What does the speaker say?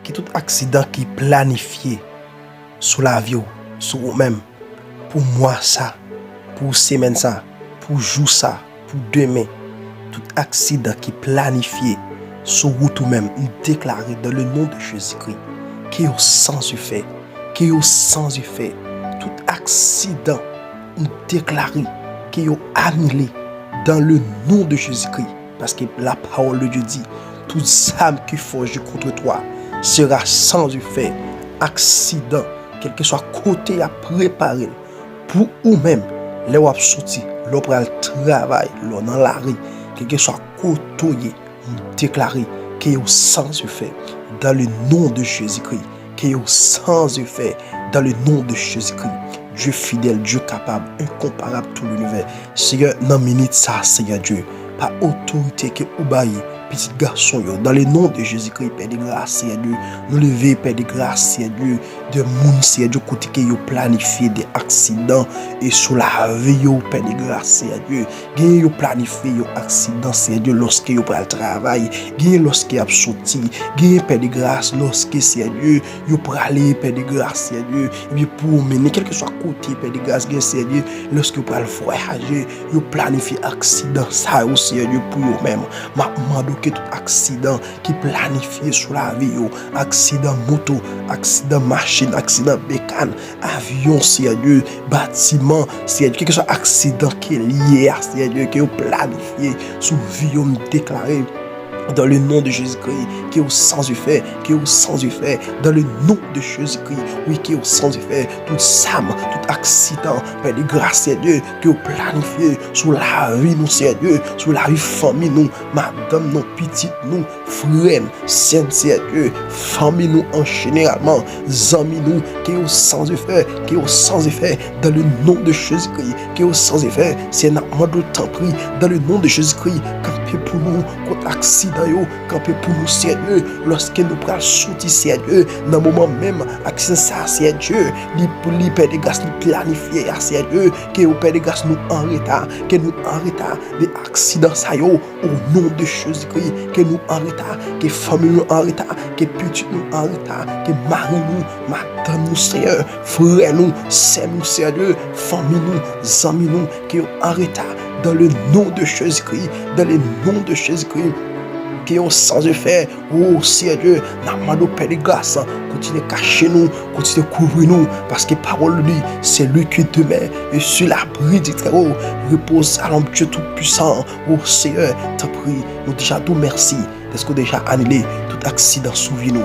qui tout accident qui planifié sur la vie, sur vous-même, pour moi ça, pour semaine ça, pour jour ça, pour demain, tout accident qui planifié sur vous tout-même, déclaré dans le nom de Jésus-Christ, qui est au sens du fait, qui est au sens du fait, tout accident déclaré, qui est annulé dans le nom de Jésus-Christ, parce que la parole de Dieu dit, toute âme qui forge contre toi sera sans effet. Accident, quel que soit côté à préparer pour vous-même, les wap sorti, l'on prend le travail, l'on dans la rue, quel que soit côté, déclaré qu'il est sans effet dans le nom de Jésus-Christ, qu'il est sans effet dans le nom de Jésus-Christ. Dieu fidèle, Dieu capable, incomparable tout l'univers. Seigneur, dans minute ça, Seigneur Dieu, par autorité que vous baillez, petit garçon, dans le nom de Jésus-Christ, Père de grâce, Seigneur Dieu, nous lever, Père de grâce, Seigneur Dieu, de monde, Seigneur Dieu, côté que vous planifiez des accidents et sur la vie, Père de grâce, Seigneur Dieu, vous planifiez des accidents, Seigneur Dieu, lorsque vous prenez le travail, lorsque vous sorti, Père de grâce, lorsque, Seigneur Dieu, vous prenez, Père de grâce, Seigneur Dieu, et bien pour mener, quel que soit côté, Père de grâce, Seigneur Dieu, lorsque vous prenez le voyager, vous planifiez accident, ça aussi, Seigneur Dieu, pour vous-même, que tout accident qui planifié sur la vie, accident moto, accident machine, accident bécane, avion, Seigneur Dieu, bâtiment, Seigneur Dieu, quel que soit accident qui est lié à Seigneur Dieu, qui est planifié sur vie, déclaré dans le nom de Jésus-Christ, qui est au sens du fait, qui est au sens du fait, dans le nom de Jésus-Christ, oui, qui est au sens du fait, tout SAM, tout accident, Père de grâce, Seigneur Dieu, qui est planifié sur la vie, nous, Seigneur Dieu, sur la vie famille, nous, madame, nous, petite, nous, frères, Seigneur Dieu, famille, nous, en généralement, amis, nous, qui est au sens du fait, qui est au sens du fait, dans le nom de Jésus-Christ, qui est au sens du fait, c'est un amant de temps pris, dans le nom de Jésus-Christ, campé pour nous, contre accident, campé pour nous, Seigneur Dieu, lorsque nous prenons sortir, Seigneur Dieu, dans le moment même, accès ça, Seigneur Dieu, les Père de grâce, les planifier, Seigneur Dieu, que au Père de grâce nous en retard, que nous en retard, des accidents, ça au nom de Jésus-Christ, que nous en retard, que famille nous en retard, que petit nous en retard, que mari nous, madame nous, Seigneur, frère nous, sœur nous, Seigneur Dieu, famille nous, amis nous, que en retard, dans le nom de Jésus-Christ, dans le nom de Jésus-Christ, qui est sans effet, oh Seigneur Dieu, n'amado Père de grâce, continue à cacher nous, continue à couvrir nous, parce que parole dit, c'est lui qui demeure, et sur l'abri du très haut, repose à l'homme Dieu tout-puissant, oh Seigneur, t'en prie, nous déjà tout merci, parce que déjà annulé tout accident sous nous.